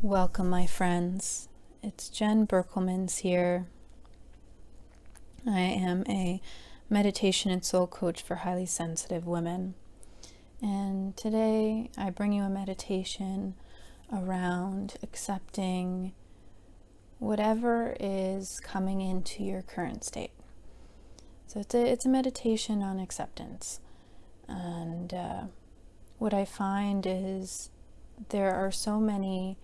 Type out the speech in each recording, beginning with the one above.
Welcome, my friends. It's Jen Berkelmans here. I am a meditation and soul coach for highly sensitive women. And today I bring you a meditation around accepting whatever is coming into your current state. So it's a meditation on acceptance. And what I find is there are so many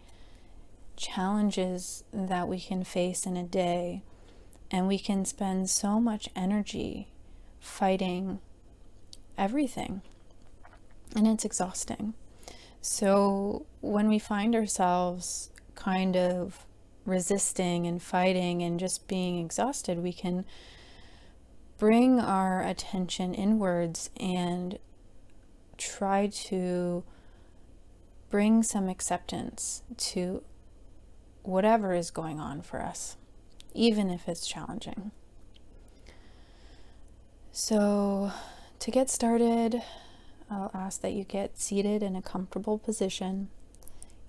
challenges that we can face in a day, and we can spend so much energy fighting everything, and it's exhausting. So when we find ourselves kind of resisting and fighting and just being exhausted, we can bring our attention inwards and try to bring some acceptance to whatever is going on for us, even if it's challenging. So to get started, I'll ask that you get seated in a comfortable position,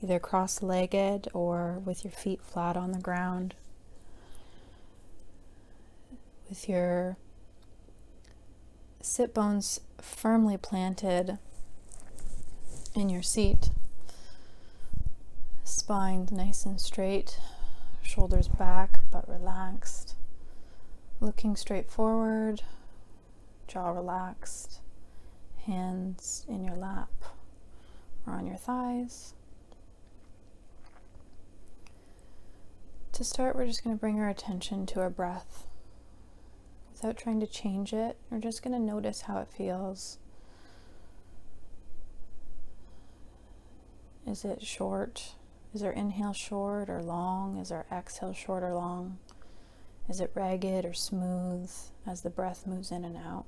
either cross-legged or with your feet flat on the ground, with your sit bones firmly planted in your seat, spine nice and straight, shoulders back but relaxed, looking straight forward, jaw relaxed, hands in your lap or on your thighs. To start, we're just going to bring our attention to our breath. Without trying to change it, we're just going to notice how it feels. Is it short? Is our inhale short or long? Is our exhale short or long? Is it ragged or smooth as the breath moves in and out?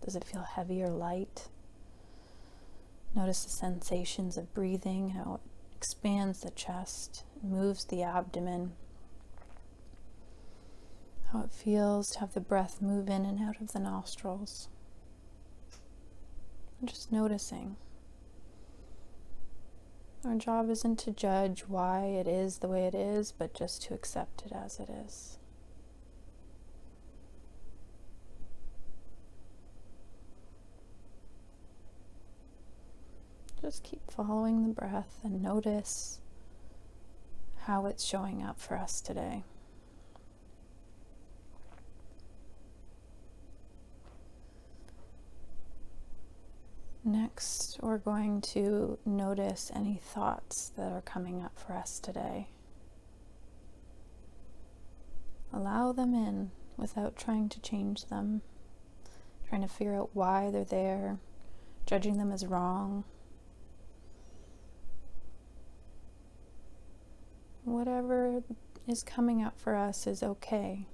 Does it feel heavy or light? Notice the sensations of breathing, how it expands the chest, moves the abdomen, how it feels to have the breath move in and out of the nostrils. And just noticing. Our job isn't to judge why it is the way it is, but just to accept it as it is. Just keep following the breath and notice how it's showing up for us today. Next, we're going to notice any thoughts that are coming up for us today. Allow them in without trying to change them, trying to figure out why they're there, judging them as wrong. Whatever is coming up for us is okay,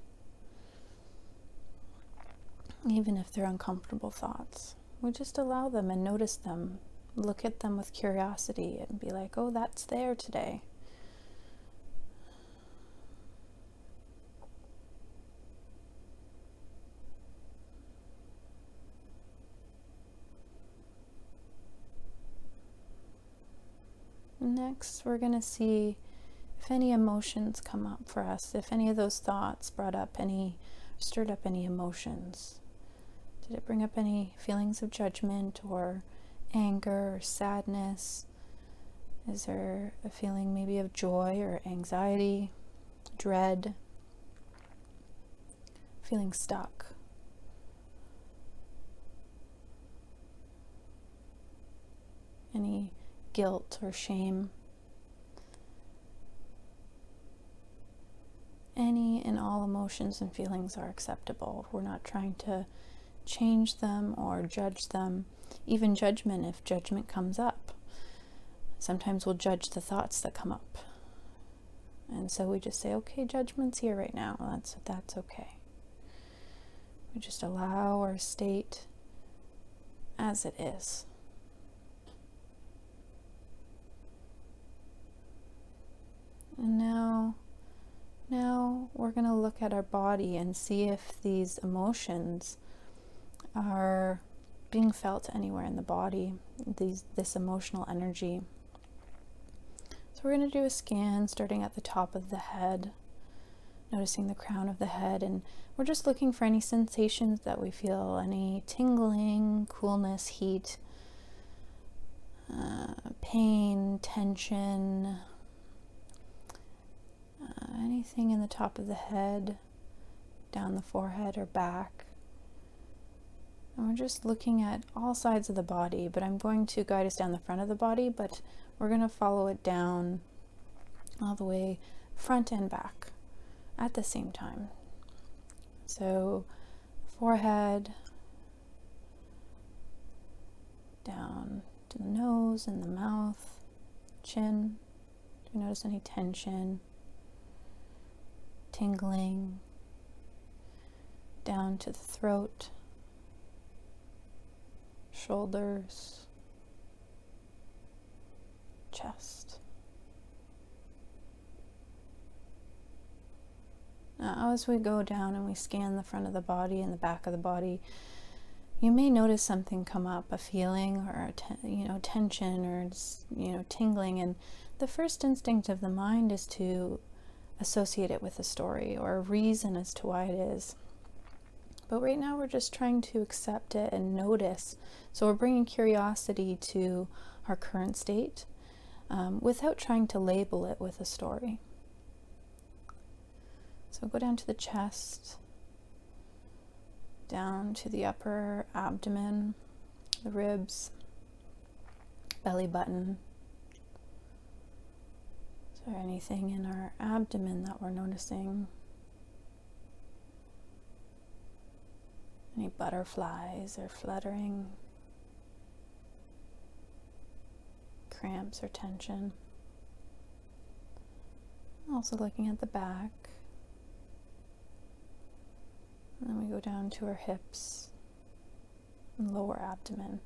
even if they're uncomfortable thoughts. We just allow them and notice them, look at them with curiosity and be like, oh, that's there today. Next, we're going to see if any emotions come up for us, if any of those thoughts stirred up any emotions. Did it bring up any feelings of judgment or anger or sadness? Is there a feeling maybe of joy or anxiety, dread, feeling stuck? Any guilt or shame? Any and all emotions and feelings are acceptable. We're not trying to change them or judge them, even judgment if judgment comes up. Sometimes we'll judge the thoughts that come up. And so we just say, okay, judgment's here right now. That's okay. We just allow our state as it is. And now we're going to look at our body and see if these emotions are being felt anywhere in the body, this emotional energy. So So we're going to do a scan starting at the top of the head, noticing the crown of the head, and we're just looking for any sensations that we feel, any tingling, coolness, heat, pain, tension, anything in the top of the head, down the forehead or back. And we're just looking at all sides of the body, but I'm going to guide us down the front of the body, but we're going to follow it down all the way front and back at the same time. So forehead, down to the nose and the mouth, chin. Do you notice any tension, tingling, down to the throat, shoulders, chest. Now, as we go down and we scan the front of the body and the back of the body, you may notice something come up, a feeling or tension or tingling, and the first instinct of the mind is to associate it with a story or a reason as to why it is. But right now we're just trying to accept it and notice. So we're bringing curiosity to our current state without trying to label it with a story. So go down to the chest, down to the upper abdomen, the ribs, belly button. Is there anything in our abdomen that we're noticing? Any butterflies or fluttering, cramps or tension? Also looking at the back. And then we go down to our hips and lower abdomen,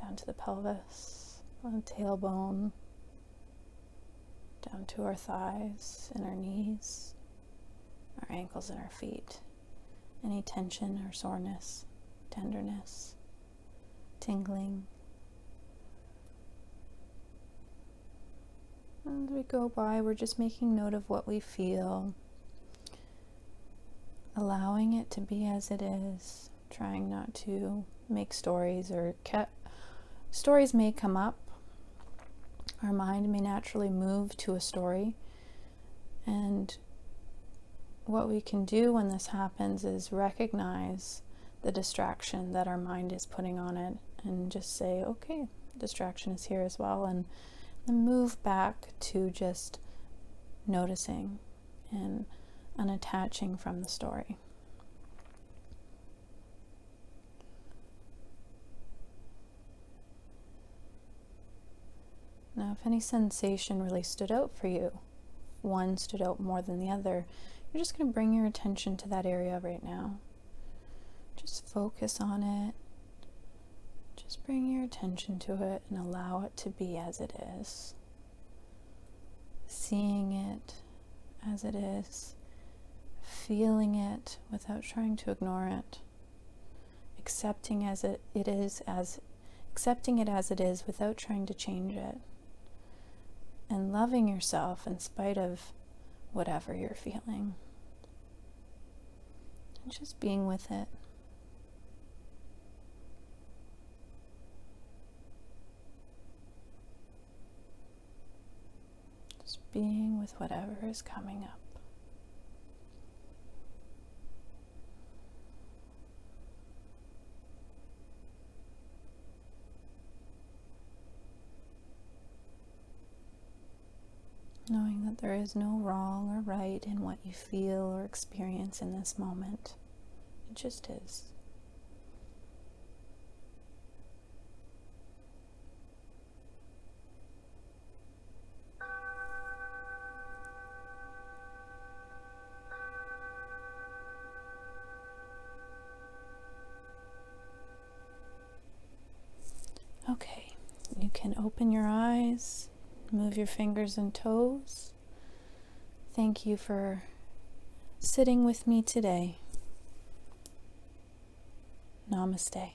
down to the pelvis, the tailbone, down to our thighs and our knees, our ankles and our feet. Any tension or soreness, tenderness, tingling. As we go by, we're just making note of what we feel, allowing it to be as it is, trying not to make stories or stories may come up. Our mind may naturally move to a story, and what we can do when this happens is recognize the distraction that our mind is putting on it and just say, okay, distraction is here as well, and then move back to just noticing and unattaching from the story. Now, if any sensation really stood out for you, one stood out more than the other, you're just going to bring your attention to that area right now. Just focus on it. Just bring your attention to it and allow it to be as it is. Seeing it as it is. Feeling it without trying to ignore it. Accepting it as it is without trying to change it. And loving yourself in spite of whatever you're feeling. And just being with it. Just being with whatever is coming up. Knowing that there is no wrong or right in what you feel or experience in this moment. It just is. Okay, you can open your eyes, move your fingers and toes. Thank you for sitting with me today. Namaste.